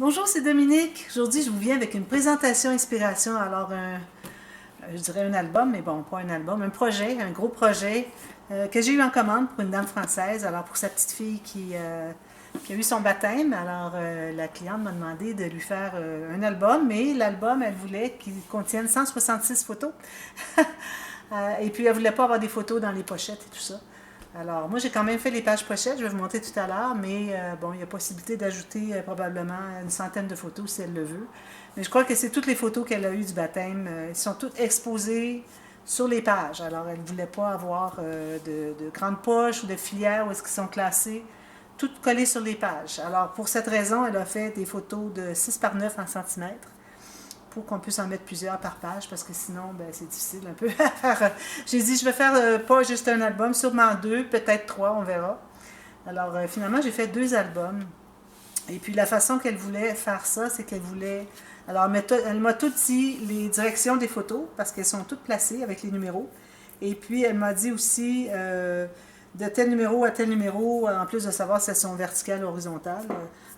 Bonjour, c'est Dominique. Aujourd'hui, je vous viens avec une présentation inspiration. Alors, je dirais un album, mais bon, pas un album, un projet, un gros projet que j'ai eu en commande pour une dame française. Alors, pour sa petite fille qui a eu son baptême, alors la cliente m'a demandé de lui faire un album, mais l'album, elle voulait qu'il contienne 166 photos. Et puis, elle voulait pas avoir des photos dans les pochettes et tout ça. Alors, moi, j'ai quand même fait les pages pochettes, je vais vous montrer tout à l'heure, mais bon, il y a possibilité d'ajouter probablement une centaine de photos si elle le veut. Mais je crois que c'est toutes les photos qu'elle a eues du baptême. Elles sont toutes exposées sur les pages. Alors, elle ne voulait pas avoir de grandes poches ou de filières où est-ce qu'ils sont classés, toutes collées sur les pages. Alors, pour cette raison, elle a fait des photos de 6 par 9 en centimètres pour qu'on puisse en mettre plusieurs par page, parce que sinon, ben, c'est difficile un peu à faire. J'ai dit, je vais faire pas juste un album, sûrement deux, peut-être trois, on verra. Alors, finalement, j'ai fait deux albums. Et puis, la façon qu'elle voulait faire ça, c'est qu'elle voulait... Alors, elle m'a tout dit les directions des photos, parce qu'elles sont toutes placées avec les numéros. Et puis, elle m'a dit aussi de tel numéro à tel numéro, en plus de savoir si elles sont verticales ou horizontales.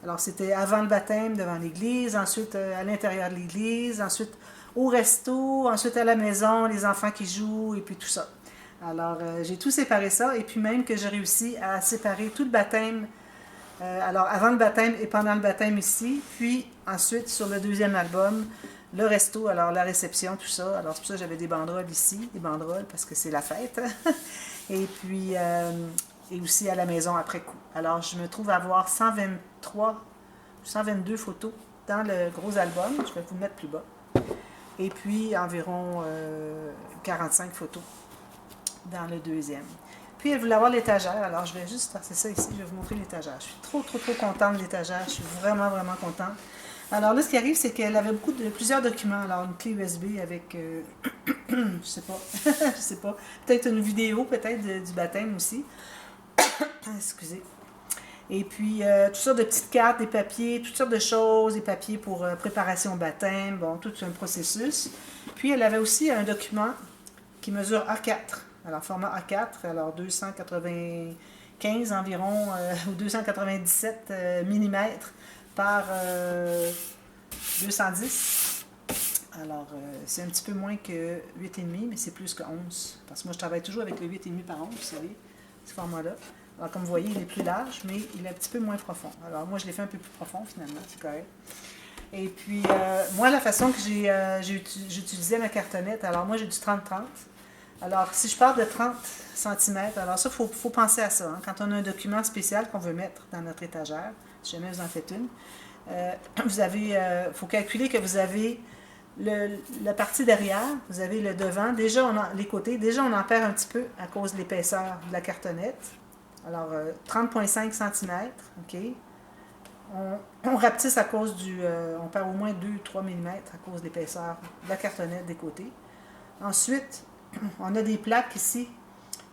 Alors, c'était avant le baptême, devant l'église, ensuite à l'intérieur de l'église, ensuite au resto, ensuite à la maison, les enfants qui jouent, et puis tout ça. Alors, j'ai tout séparé ça, et puis même que j'ai réussi à séparer tout le baptême, alors avant le baptême et pendant le baptême ici, puis ensuite sur le deuxième album, le resto, alors la réception, tout ça. Alors c'est pour ça que j'avais des banderoles ici, des banderoles parce que c'est la fête. Et puis, et aussi à la maison après coup. Alors je me trouve à avoir 123, 122 photos dans le gros album. Je vais vous le mettre plus bas. Et puis environ 45 photos dans le deuxième. Puis elle voulait avoir l'étagère, alors je vais juste passer ça ici, je vais vous montrer l'étagère. Je suis trop contente de l'étagère, je suis vraiment contente. Alors là, ce qui arrive, c'est qu'elle avait plusieurs documents. Alors une clé USB avec, je sais pas, je sais pas, peut-être une vidéo peut-être du baptême aussi. Excusez. Et puis, toutes sortes de petites cartes, des papiers, toutes sortes de choses, des papiers pour préparation au baptême, bon, tout un processus. Puis, elle avait aussi un document qui mesure A4. Alors, format A4, alors 295 environ, ou 297 mm par 210. Alors, c'est un petit peu moins que 8,5, mais c'est plus que 11. Parce que moi, je travaille toujours avec le 8,5 par 11, vous savez, ce format-là. Alors, comme vous voyez, il est plus large, mais il est un petit peu moins profond. Alors, moi, je l'ai fait un peu plus profond, finalement, c'est correct. Et puis, moi, la façon que j'utilisais ma cartonnette, alors moi, j'ai du 30-30. Alors, si je parle de 30 cm, alors ça, il faut penser à ça. Hein, quand on a un document spécial qu'on veut mettre dans notre étagère, si jamais vous en faites une, vous avez, faut calculer que vous avez la partie derrière, vous avez le devant, déjà les côtés, déjà on en perd un petit peu à cause de l'épaisseur de la cartonnette. Alors, 30,5 cm, OK. On rapetisse à cause on perd au moins 2-3 mm à cause de l'épaisseur de la cartonnette des côtés. Ensuite, on a des plaques ici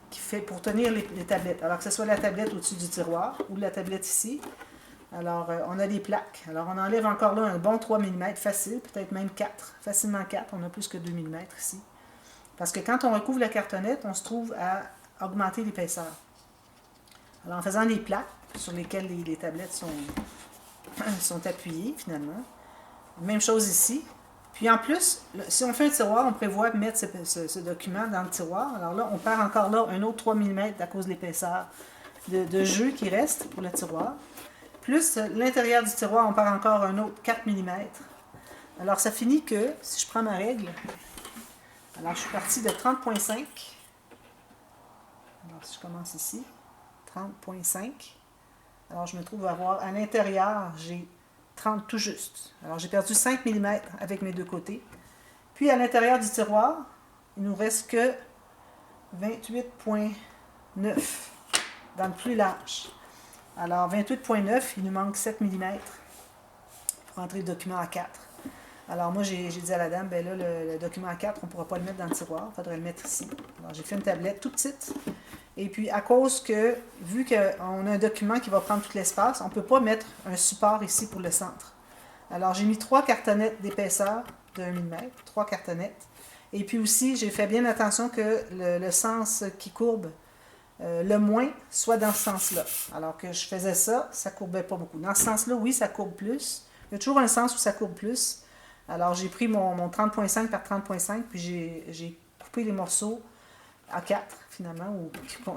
qui fait pour tenir les tablettes. Alors que ce soit la tablette au-dessus du tiroir ou la tablette ici. Alors, on a des plaques. Alors, on enlève encore là un bon 3 mm facile, peut-être même 4, facilement 4. On a plus que 2 mm ici. Parce que quand on recouvre la cartonnette, on se trouve à augmenter l'épaisseur. Alors, en faisant des plaques sur lesquelles les tablettes sont appuyées, finalement. Même chose ici. Puis en plus, si on fait un tiroir, on prévoit mettre ce document dans le tiroir. Alors là, on perd encore là un autre 3 mm à cause de l'épaisseur de jeu qui reste pour le tiroir. Plus l'intérieur du tiroir, on perd encore un autre 4 mm. Alors ça finit que, si je prends ma règle, alors je suis partie de 30,5. Alors si je commence ici, 30,5. Alors je me trouve à avoir, à l'intérieur, j'ai 30 tout juste. Alors j'ai perdu 5 mm avec mes deux côtés. Puis à l'intérieur du tiroir, il nous reste que 28,9 dans le plus large. Alors 28,9, il nous manque 7 mm pour entrer le document A4. Alors moi j'ai dit à la dame, ben là le document A4, on ne pourra pas le mettre dans le tiroir, il faudrait le mettre ici. Alors j'ai fait une tablette toute petite. Et puis, à cause que, vu qu'on a un document qui va prendre tout l'espace, on ne peut pas mettre un support ici pour le centre. Alors, j'ai mis 3 cartonnettes d'épaisseur de 1 mm, 3 cartonnettes. Et puis aussi, j'ai fait bien attention que le sens qui courbe le moins soit dans ce sens-là. Alors que je faisais ça, ça ne courbait pas beaucoup. Dans ce sens-là, oui, ça courbe plus. Il y a toujours un sens où ça courbe plus. Alors, j'ai pris mon 30.5 par 30.5, puis j'ai coupé les morceaux à 4, finalement,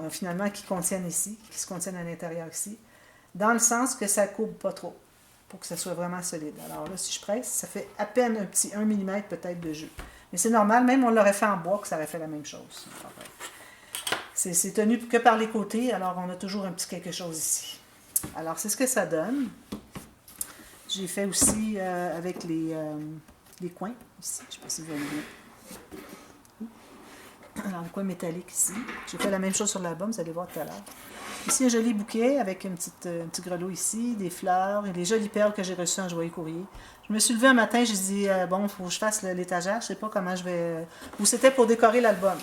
finalement, qui contiennent ici, qui se contiennent à l'intérieur ici, dans le sens que ça ne courbe pas trop, pour que ça soit vraiment solide. Alors là, si je presse, ça fait à peine un petit 1 mm peut-être de jeu. Mais c'est normal, même on l'aurait fait en bois, que ça aurait fait la même chose. C'est tenu que par les côtés, alors on a toujours un petit quelque chose ici. Alors, c'est ce que ça donne. J'ai fait aussi avec les coins, ici, je ne sais pas si vous voyez bien. Alors, le coin métallique ici. J'ai fait la même chose sur l'album, vous allez voir tout à l'heure. Ici, un joli bouquet avec un petit grelot ici, des fleurs et des jolies perles que j'ai reçues en joyeux courrier. Je me suis levée un matin, j'ai dit, bon, il faut que je fasse l'étagère, je ne sais pas comment je vais... Ou c'était pour décorer l'album.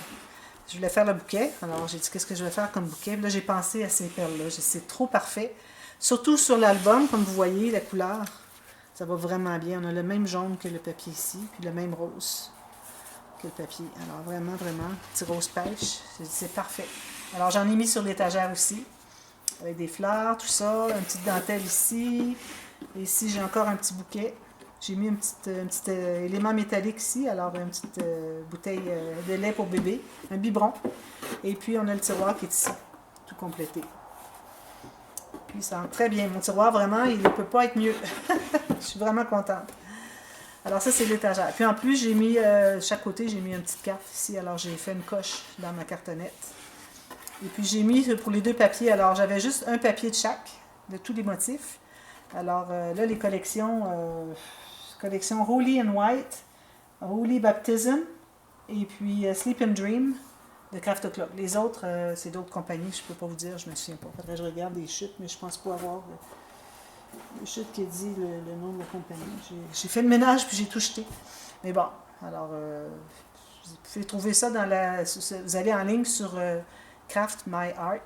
Je voulais faire le bouquet, alors j'ai dit, qu'est-ce que je vais faire comme bouquet? Là, j'ai pensé à ces perles-là, c'est trop parfait. Surtout sur l'album, comme vous voyez, la couleur, ça va vraiment bien. On a le même jaune que le papier ici, puis le même rose que le papier. Alors vraiment, petit rose pêche, c'est parfait. Alors j'en ai mis sur l'étagère aussi, avec des fleurs, tout ça, une petite dentelle ici. Et ici, j'ai encore un petit bouquet. J'ai mis un petit élément métallique ici, alors une petite bouteille de lait pour bébé, un biberon. Et puis on a le tiroir qui est ici, tout complété. Puis ça rentre très bien. Mon tiroir, vraiment, il ne peut pas être mieux. Je suis vraiment contente. Alors ça, c'est l'étagère. Puis en plus, j'ai mis, chaque côté, j'ai mis une petite carte ici. Alors j'ai fait une coche dans ma cartonnette. Et puis j'ai mis pour les deux papiers, alors j'avais juste un papier de chaque, de tous les motifs. Alors là, les collections, collection Holy and White, Holy Baptism, et puis Sleep and Dream de Craft O'Clock. Les autres, c'est d'autres compagnies, je ne peux pas vous dire, je ne me souviens pas. Faudrait que je regarde les chutes, mais je ne pense pas avoir le chute qui dit le nom de la compagnie. J'ai fait le ménage, puis j'ai tout jeté. Mais bon, alors, vous pouvez trouver ça dans la... Vous allez en ligne sur Craft My Art.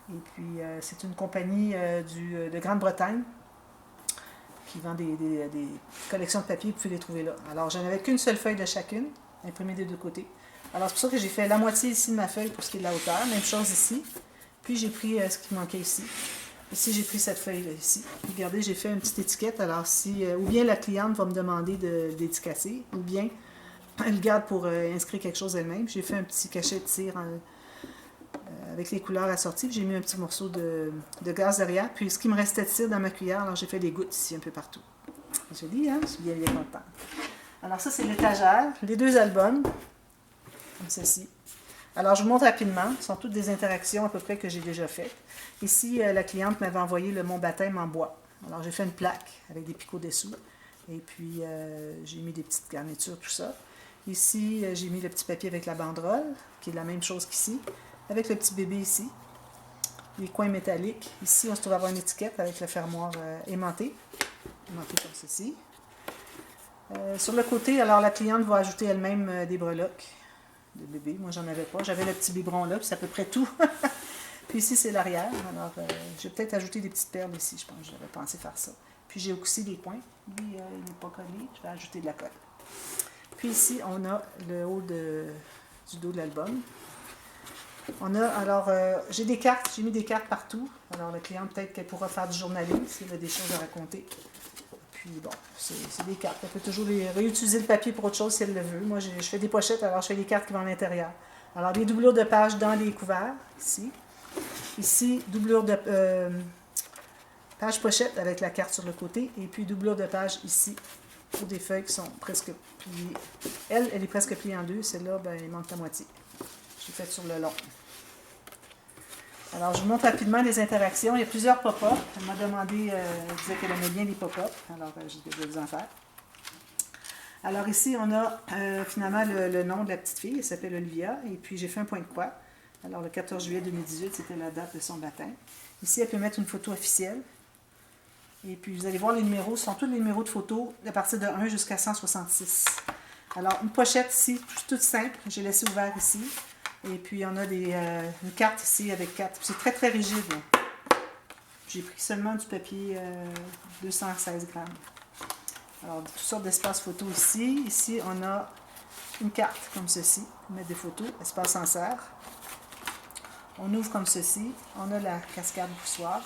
Et puis, c'est une compagnie de Grande-Bretagne qui vend des collections de papier, vous pouvez les trouver là. Alors, j'en avais qu'une seule feuille de chacune, imprimée des deux côtés. Alors, c'est pour ça que j'ai fait la moitié ici de ma feuille pour ce qui est de la hauteur, même chose ici. Puis, j'ai pris ce qui manquait ici. Ici, j'ai pris cette feuille-là ici. Regardez, j'ai fait une petite étiquette. Alors, si ou bien la cliente va me demander d'étiqueter, ou bien elle garde pour inscrire quelque chose elle-même. J'ai fait un petit cachet de cire avec les couleurs assorties. J'ai mis un petit morceau de gaz derrière. Puis, ce qui me restait de cire dans ma cuillère, alors j'ai fait des gouttes ici un peu partout. Joli, hein? Je suis bien contente. Alors, ça, c'est l'étagère. Les deux albums, comme ceci. Alors, je vous montre rapidement. Ce sont toutes des interactions à peu près que j'ai déjà faites. Ici, la cliente m'avait envoyé mon baptême en bois. Alors, j'ai fait une plaque avec des picots dessous. Et puis, j'ai mis des petites garnitures, tout ça. Ici, j'ai mis le petit papier avec la banderole, qui est la même chose qu'ici, avec le petit bébé ici. Les coins métalliques. Ici, on se trouve avoir une étiquette avec le fermoir aimanté. Aimanté comme ceci. Sur le côté, alors, la cliente va ajouter elle-même des breloques de bébé. Moi, j'en avais pas. J'avais le petit biberon là, puis c'est à peu près tout. Puis ici, c'est l'arrière. Alors, je vais peut-être ajouter des petites perles ici, je pense. J'avais pensé faire ça. Puis j'ai aussi des coins. Lui, il n'est pas collé. Je vais ajouter de la colle. Puis ici, on a le haut du dos de l'album. On a, alors, j'ai des cartes. J'ai mis des cartes partout. Alors, le client, peut-être qu'elle pourra faire du journaling s'il a des choses à raconter. Puis bon, c'est des cartes. Elle peut toujours réutiliser le papier pour autre chose si elle le veut. Moi, je fais des pochettes, alors je fais des cartes qui vont à l'intérieur. Alors, des doublures de pages dans les couverts, ici. Ici, doublure de page pochette avec la carte sur le côté. Et puis, doublure de page ici pour des feuilles qui sont presque pliées. Elle est presque pliée en deux. Celle-là, ben, il manque la moitié. J'ai fait sur le long. Alors, je vous montre rapidement les interactions. Il y a plusieurs pop-up. Elle m'a demandé, elle disait qu'elle aimait bien les pop-up. Alors, je vais vous en faire. Alors, ici, on a finalement le nom de la petite fille. Elle s'appelle Olivia. Et puis, j'ai fait un point de croix. Alors, le 14 juillet 2018, c'était la date de son baptême. Ici, elle peut mettre une photo officielle. Et puis, vous allez voir les numéros. Ce sont tous les numéros de photos à partir de 1 jusqu'à 166. Alors, une pochette ici, toute simple. J'ai laissé ouvert ici. Et puis, on a une carte ici avec 4. C'est très, très rigide. J'ai pris seulement du papier 216 grammes. Alors, toutes sortes d'espaces photos ici. Ici, on a une carte comme ceci pour mettre des photos. Espace en serre. On ouvre comme ceci. On a la cascade poussoir.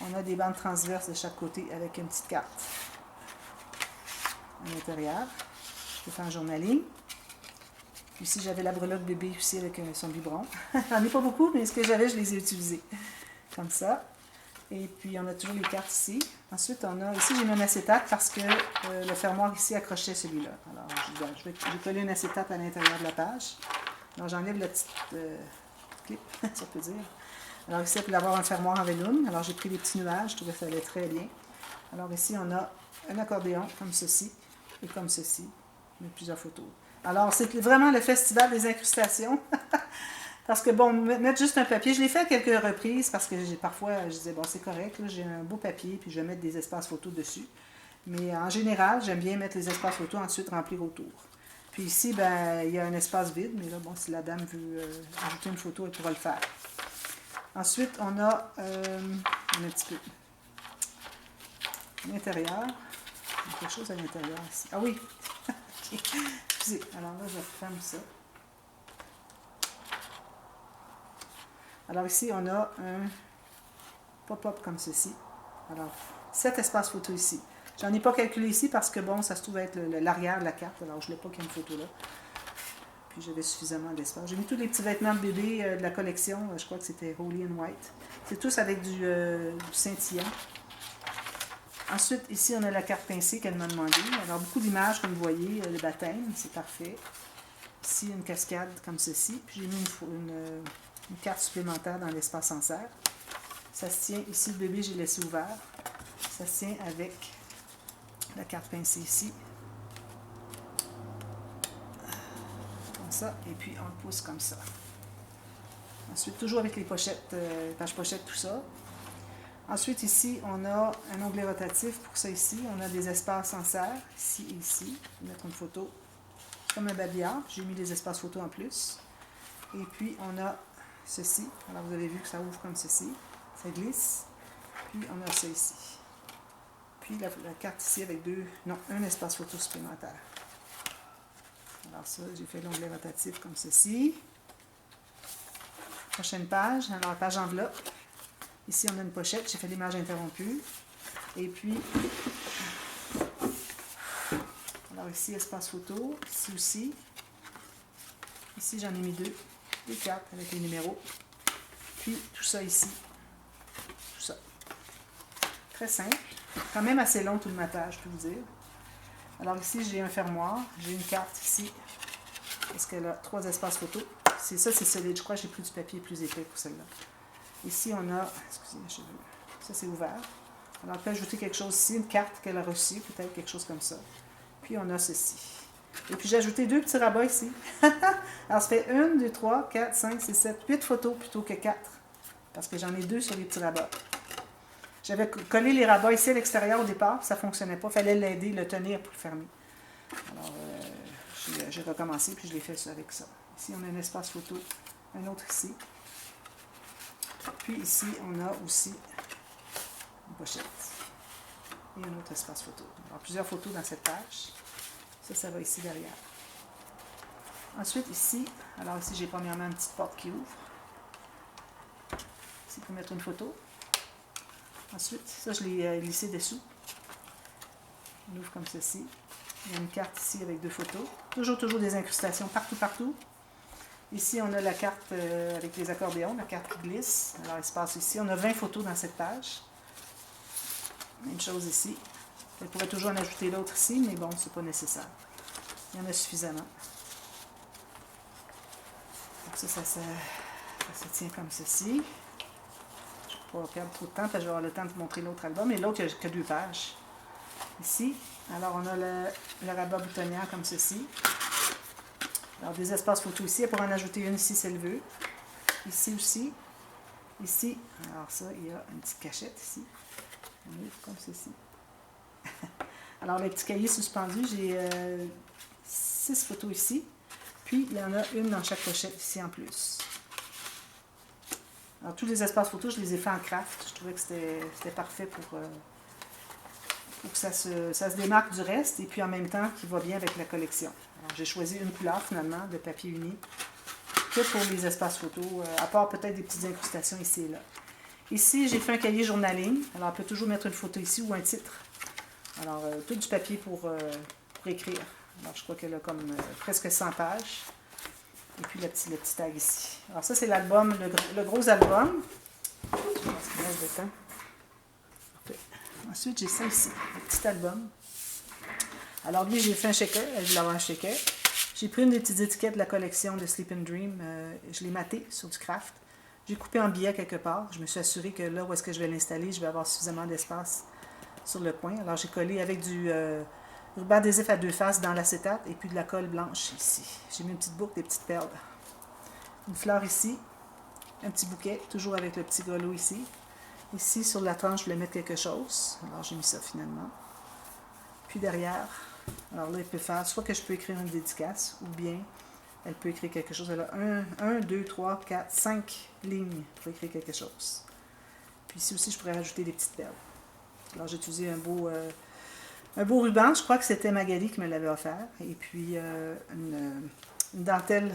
On a des bandes transverses de chaque côté avec une petite carte à l'intérieur. Je fais en journaling. Puis ici, j'avais la breloque bébé aussi avec son biberon. J'en ai pas beaucoup, mais ce que j'avais, je les ai utilisés. Comme ça. Et puis, on a toujours les cartes ici. Ensuite, on a... Ici, j'ai mis un acétate parce que le fermoir ici accrochait celui-là. Alors, j'ai collé un acétate à l'intérieur de la page. Alors, j'enlève la petite clip, si on peut dire. Alors, ici, pour avoir un fermoir en vélum. Alors, j'ai pris des petits nuages. Je trouvais que ça allait très bien. Alors, ici, on a un accordéon comme ceci et comme ceci. On a plusieurs photos. Alors, c'est vraiment le festival des incrustations. Parce que, bon, mettre juste un papier, je l'ai fait à quelques reprises parce que parfois, je disais, bon, c'est correct, j'ai un beau papier, puis je vais mettre des espaces photos dessus. Mais en général, j'aime bien mettre les espaces photos, ensuite remplir autour. Puis ici, ben, il y a un espace vide, mais là, bon, si la dame veut ajouter une photo, elle pourra le faire. Ensuite, on a un petit peu à l'intérieur. Il y a quelque chose à l'intérieur ici. Ah oui! Excusez, alors là, je ferme ça. Alors ici, on a un pop-up comme ceci. Alors, 7 espaces photos ici. J'en ai pas calculé ici parce que, bon, ça se trouve être l'arrière de la carte. Alors, je ne l'ai pas qu'il y ait une photo là. Puis, j'avais suffisamment d'espace. J'ai mis tous les petits vêtements de bébé de la collection. Je crois que c'était Holy and White. C'est tous avec du scintillant. Ensuite, ici, on a la carte pincée qu'elle m'a demandé. Alors, beaucoup d'images, comme vous voyez. Le baptême, c'est parfait. Ici, une cascade comme ceci. Puis, j'ai mis une carte supplémentaire dans l'espace en serre. Ça se tient, ici le bébé, j'ai laissé ouvert. Ça se tient avec la carte pincée ici. Comme ça, et puis on le pousse comme ça. Ensuite, toujours avec les pochettes, page pochette, tout ça. Ensuite, ici, on a un onglet rotatif pour ça ici. On a des espaces en serre, ici et ici. Je vais mettre une photo comme un babillard. J'ai mis des espaces photos en plus. Et puis, on a ceci. Alors, vous avez vu que ça ouvre comme ceci. Ça glisse. Puis, on a ça ici. Puis, la carte ici avec un espace photo supplémentaire. Alors, ça, j'ai fait l'onglet rotatif comme ceci. Prochaine page. Alors, page enveloppe. Ici, on a une pochette. J'ai fait l'image interrompue. Et puis, alors ici, espace photo. Ici aussi. Ici, j'en ai mis deux cartes avec les numéros. Puis, tout ça ici. Tout ça. Très simple. Quand même assez long tout le matage, je peux vous dire. Alors ici, j'ai un fermoir. J'ai une carte ici. Parce qu'elle a 3 espaces photos. C'est solide. Je crois que j'ai pris du papier plus épais pour celle-là. Ici, on a... Excusez mes cheveux. Ça, c'est ouvert. Alors, on peut ajouter quelque chose ici. Une carte qu'elle a reçue. Peut-être quelque chose comme ça. Puis, on a ceci. Et puis, j'ai ajouté 2 petits rabats ici. Alors, ça fait 1, 2, 3, 4, 5, 6, 7, 8 photos plutôt que 4. Parce que j'en ai 2 sur les petits rabats. J'avais collé les rabats ici à l'extérieur au départ. Ça ne fonctionnait pas. Il fallait l'aider, le tenir pour le fermer. Alors, j'ai recommencé puis je l'ai fait ça avec ça. Ici, on a un espace photo. Un autre ici. Puis ici, on a aussi une pochette. Et un autre espace photo. Alors, plusieurs photos dans cette page. Ça va ici derrière. Ensuite, ici, alors ici, j'ai premièrement une petite porte qui ouvre. Ici, pour mettre une photo. Ensuite, ça, je l'ai glissé dessous. On ouvre comme ceci. Il y a une carte ici avec 2 photos. Toujours des incrustations partout. Ici, on a la carte avec les accordéons, la carte qui glisse. Alors, il se passe ici. On a 20 photos dans cette page. Même chose ici. On pourrait toujours en ajouter d'autres ici, mais bon, c'est pas nécessaire. Il y en a suffisamment. Donc ça se tient comme ceci. Je ne vais pas perdre trop de temps, parce que je vais avoir le temps de vous montrer l'autre album. Et l'autre, il n'y a que 2 pages. Ici, alors on a le rabat boutonnière comme ceci. Alors des espaces photos ici, pour en ajouter une ici si elle veut. Ici aussi. Ici, alors ça, il y a une petite cachette ici. On ouvre comme ceci. Alors les petits cahiers suspendus, j'ai 6 photos ici. Puis il y en a une dans chaque pochette ici en plus. Alors tous les espaces photos, je les ai fait en craft. Je trouvais que c'était parfait pour que ça se démarque du reste et puis en même temps qu'il va bien avec la collection. J'ai choisi une couleur finalement de papier uni que pour les espaces photos, à part peut-être des petites incrustations ici et là. Ici, j'ai fait un cahier journaling. Alors, on peut toujours mettre une photo ici ou un titre. Alors, tout du papier pour écrire. Alors, je crois qu'elle a comme presque 100 pages. Et puis, le petit tag ici. Alors, ça, c'est l'album, le gros album. Je pense qu'il reste de temps. Ensuite, j'ai ça ici, le petit album. Alors, lui, j'ai fait un shaker. Elle voulait avoir un shaker. J'ai pris une des petites étiquettes de la collection de Sleep and Dream. Je l'ai maté sur du craft. J'ai coupé en billets quelque part. Je me suis assurée que là où est-ce que je vais l'installer, je vais avoir suffisamment d'espace sur le coin. Alors, j'ai collé avec du ruban adhésif à 2 faces dans l'acétate et puis de la colle blanche ici. J'ai mis une petite boucle, des petites perles. Une fleur ici. Un petit bouquet, toujours avec le petit grelot ici. Ici, sur la tranche, je voulais mettre quelque chose. Alors, j'ai mis ça finalement. Puis derrière, alors là, elle peut faire soit que je peux écrire une dédicace, ou bien elle peut écrire quelque chose. Elle a 1, 2, 3, 4, 5 lignes pour écrire quelque chose. Puis ici aussi, je pourrais rajouter des petites perles. Alors, j'ai utilisé un beau ruban. Je crois que c'était Magali qui me l'avait offert. Et puis, une dentelle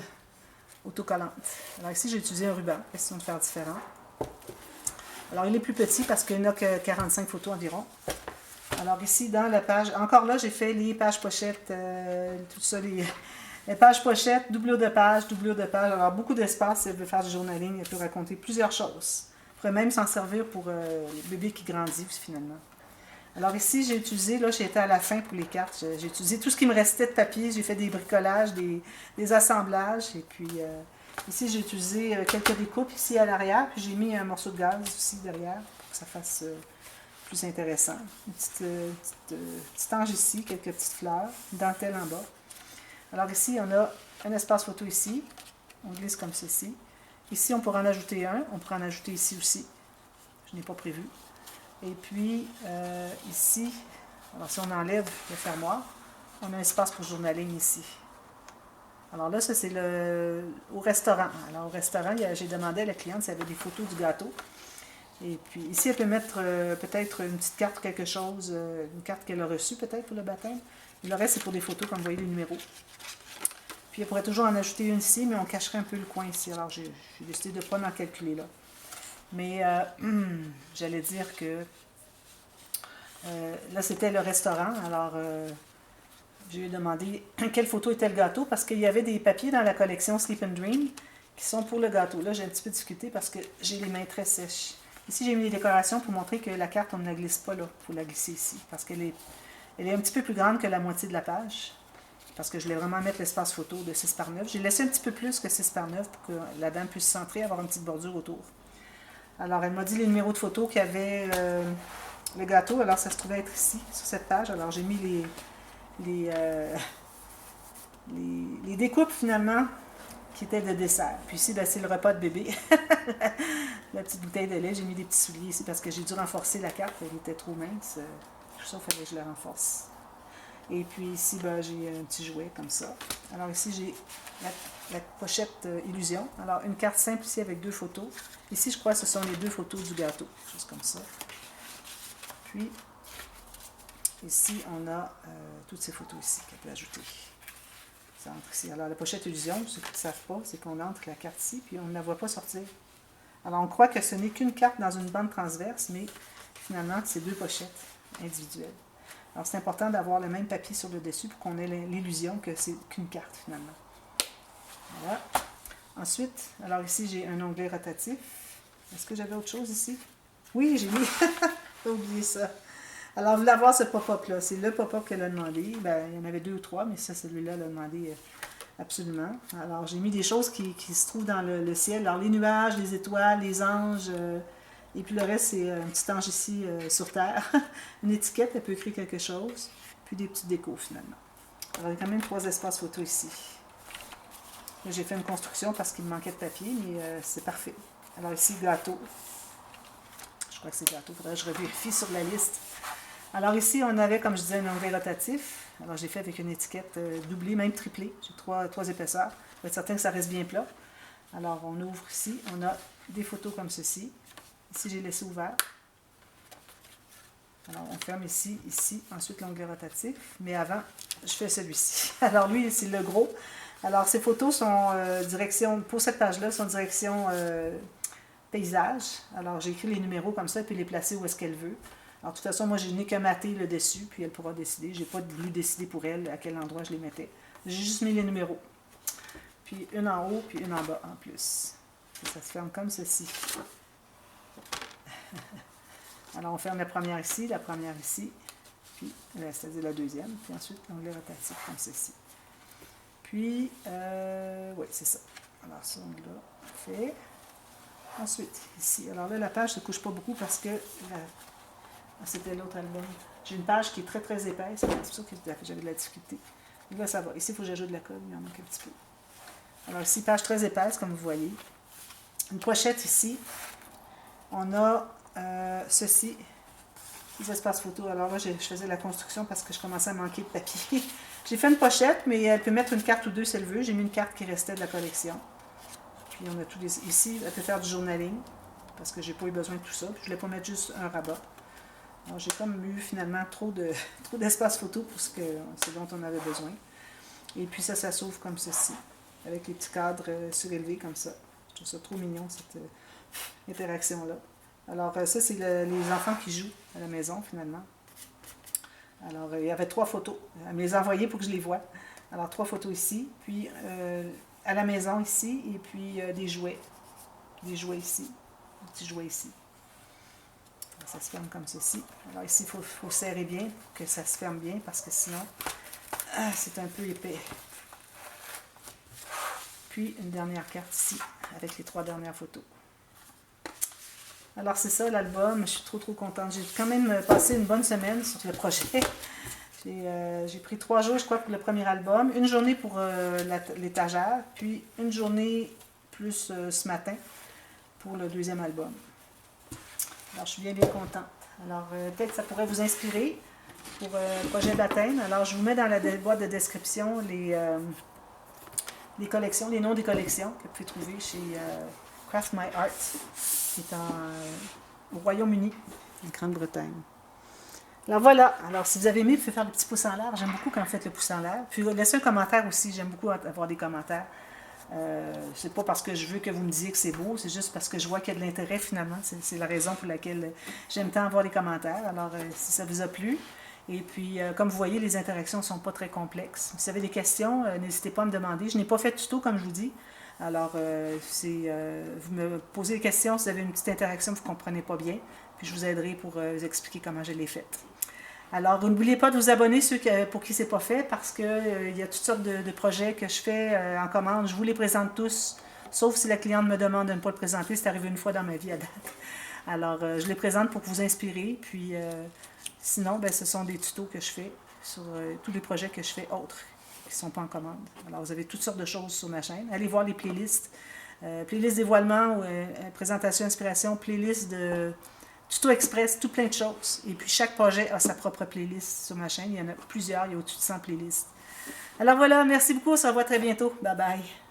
autocollante. Alors ici, j'ai utilisé un ruban. Question de faire différent. Alors, il est plus petit parce qu'il n'a que 45 photos environ. Alors ici, dans la page, encore là, j'ai fait les pages pochettes, tout ça, les pages pochettes, doublure de page, doublure de page. Alors, beaucoup d'espace si elle veut faire du journaling, elle peut raconter plusieurs choses. Elle pourrait même s'en servir pour le bébé qui grandit, finalement. Alors ici, j'ai utilisé, là, j'ai été à la fin pour les cartes, j'ai utilisé tout ce qui me restait de papier, j'ai fait des bricolages, des assemblages, et puis ici, j'ai utilisé quelques découpes ici à l'arrière, puis j'ai mis un morceau de gaz aussi derrière, pour que ça fasse plus intéressant. Une petite ange ici, quelques petites fleurs, une dentelle en bas. Alors ici, on a un espace photo ici, on glisse comme ceci. Ici, on pourra en ajouter un, on pourra en ajouter ici aussi, je n'ai pas prévu. Et puis, ici, alors si on enlève le fermoir, on a un espace pour journaling ici. Alors là, ça c'est au restaurant. Alors au restaurant, j'ai demandé à la cliente si elle avait des photos du gâteau. Et puis ici, elle peut mettre peut-être une petite carte ou quelque chose, une carte qu'elle a reçue peut-être pour le baptême. Et le reste, c'est pour des photos, comme vous voyez, les numéros. Puis elle pourrait toujours en ajouter une ici, mais on cacherait un peu le coin ici. Alors j'ai décidé de ne pas m'en calculer là. Mais j'allais dire que là, c'était le restaurant. Alors, j'ai demandé quelle photo était le gâteau parce qu'il y avait des papiers dans la collection Sleep and Dream qui sont pour le gâteau. Là, j'ai un petit peu discuté parce que j'ai les mains très sèches. Ici, j'ai mis des décorations pour montrer que la carte, on ne la glisse pas là. Il faut la glisser ici parce qu'elle est un petit peu plus grande que la moitié de la page. Parce que je voulais vraiment mettre l'espace photo de 6 par 9. J'ai laissé un petit peu plus que 6 par 9 pour que la dame puisse centrer, avoir une petite bordure autour. Alors, elle m'a dit les numéros de photos qu'il y avait le gâteau. Alors, ça se trouvait être ici, sur cette page. Alors, j'ai mis les découpes, finalement, qui étaient de dessert. Puis ici, ben, c'est le repas de bébé. La petite bouteille de lait. J'ai mis des petits souliers ici parce que j'ai dû renforcer la carte. Elle était trop mince. Tout ça, il fallait que je la renforce. Et puis ici, ben, j'ai un petit jouet comme ça. Alors ici, j'ai la pochette Illusion. Alors, une carte simple ici avec 2 photos. Ici, je crois que ce sont les 2 photos du gâteau. Juste comme ça. Puis, ici, on a toutes ces photos ici qu'elle peut ajouter. Ça entre ici. Alors, la pochette Illusion, ceux qui ne savent pas, c'est qu'on entre la carte ici, puis on ne la voit pas sortir. Alors, on croit que ce n'est qu'une carte dans une bande transverse, mais finalement, c'est 2 pochettes individuelles. Alors, c'est important d'avoir le même papier sur le dessus pour qu'on ait l'illusion que c'est qu'une carte, finalement. Voilà. Ensuite, alors ici, j'ai un onglet rotatif. Est-ce que j'avais autre chose ici? Oui, j'ai mis. J'ai oublié ça. Alors, vous voulez avoir ce pop-up-là. C'est le pop-up qu'elle a demandé. Ben, il y en avait 2 ou 3, mais ça, celui-là, elle a demandé absolument. Alors, j'ai mis des choses qui se trouvent dans le ciel. Alors, les nuages, les étoiles, les anges. Et puis le reste, c'est un petit ange ici sur Terre. Une étiquette, elle peut écrire quelque chose. Puis des petites décos, finalement. Alors, il y a quand même 3 espaces photo ici. Là, j'ai fait une construction parce qu'il me manquait de papier, mais c'est parfait. Alors ici, gâteau. Je crois que c'est gâteau. Il faudrait que je revérifie sur la liste. Alors ici, on avait, comme je disais, un onglet rotatif. Alors j'ai fait avec une étiquette doublée, même triplée. J'ai 3 épaisseurs. Il faut être certain que ça reste bien plat. Alors on ouvre ici. On a des photos comme ceci. Ici, j'ai laissé ouvert. Alors, on ferme ici, ici, ensuite l'onglet rotatif. Mais avant, je fais celui-ci. Alors, lui, c'est le gros. Alors, ces photos sont direction, pour cette page-là, sont direction paysage. Alors, j'ai écrit les numéros comme ça, puis les placer où est-ce qu'elle veut. Alors, de toute façon, moi, je n'ai que maté le dessus, puis elle pourra décider. Je n'ai pas voulu décider pour elle à quel endroit je les mettais. J'ai juste mis les numéros. Puis une en haut, puis une en bas en plus. Et ça se ferme comme ceci. Alors, on ferme la première ici, puis c'est-à-dire la deuxième, puis ensuite l'onglet rotatif comme ceci. Puis, oui, c'est ça. Alors, ça, on l'a fait. Ensuite, ici. Alors là, la page ne se couche pas beaucoup parce que c'était l'autre album. J'ai une page qui est très, très épaisse. C'est pour ça que j'avais de la difficulté. Donc là, ça va. Ici, il faut que j'ajoute de la colle. Il en manque un petit peu. Alors ici, page très épaisse, comme vous voyez. Une pochette ici. On a ceci. Les espaces photos. Alors là, je faisais la construction parce que je commençais à manquer de papier. J'ai fait une pochette, mais elle peut mettre une carte ou deux si elle veut. J'ai mis une carte qui restait de la collection. Puis on a tous les... Ici, elle peut faire du journaling, parce que j'ai pas eu besoin de tout ça. Puis je voulais pas mettre juste un rabat. Alors j'ai comme eu finalement trop d'espace photo pour ce dont on avait besoin. Et puis ça s'ouvre comme ceci, avec les petits cadres surélevés comme ça. Je trouve ça trop mignon, cette interaction-là. Alors ça, c'est les enfants qui jouent à la maison, finalement. Alors, il y avait 3 photos. Elle me les a envoyées pour que je les voie. Alors, 3 photos ici, puis à la maison ici, et puis des jouets. Des jouets ici, des petits jouets ici. Ça se ferme comme ceci. Alors ici, il faut serrer bien pour que ça se ferme bien, parce que sinon, c'est un peu épais. Puis, une dernière carte ici, avec les 3 dernières photos. Alors, c'est ça l'album. Je suis trop contente. J'ai quand même passé une bonne semaine sur le projet. J'ai pris 3 jours, je crois, pour le premier album. Une journée pour l'étagère, puis une journée plus ce matin pour le deuxième album. Alors, je suis bien contente. Alors, peut-être que ça pourrait vous inspirer pour le projet d'Athènes. Alors, je vous mets dans la boîte de description les collections, les noms des collections que vous pouvez trouver chez Craft My Art, qui est au Royaume-Uni, en Grande-Bretagne. Alors voilà, alors si vous avez aimé, vous pouvez faire le petit pouce en l'air. J'aime beaucoup quand vous faites le pouce en l'air. Puis laissez un commentaire aussi, j'aime beaucoup avoir des commentaires. C'est pas parce que je veux que vous me disiez que c'est beau, c'est juste parce que je vois qu'il y a de l'intérêt finalement. C'est la raison pour laquelle j'aime tant avoir des commentaires. Alors si ça vous a plu. Et puis, comme vous voyez, les interactions ne sont pas très complexes. Si vous avez des questions, n'hésitez pas à me demander. Je n'ai pas fait de tuto, comme je vous dis. Alors, vous me posez des questions si vous avez une petite interaction que vous ne comprenez pas bien. Puis, je vous aiderai pour vous expliquer comment je l'ai faite. Alors, n'oubliez pas de vous abonner, ceux pour qui ce n'est pas fait, parce qu'il y a toutes sortes de projets que je fais en commande. Je vous les présente tous, sauf si la cliente me demande de ne pas le présenter. C'est arrivé une fois dans ma vie à date. Alors, je les présente pour vous inspirer. Puis, sinon, ce sont des tutos que je fais sur tous les projets que je fais autres, qui ne sont pas en commande. Alors, vous avez toutes sortes de choses sur ma chaîne. Allez voir les playlists. Playlist dévoilement, présentation, inspiration, playlist de tuto express, tout plein de choses. Et puis, chaque projet a sa propre playlist sur ma chaîne. Il y en a plusieurs, il y a au-dessus de 100 playlists. Alors voilà, merci beaucoup, on se revoit très bientôt. Bye bye.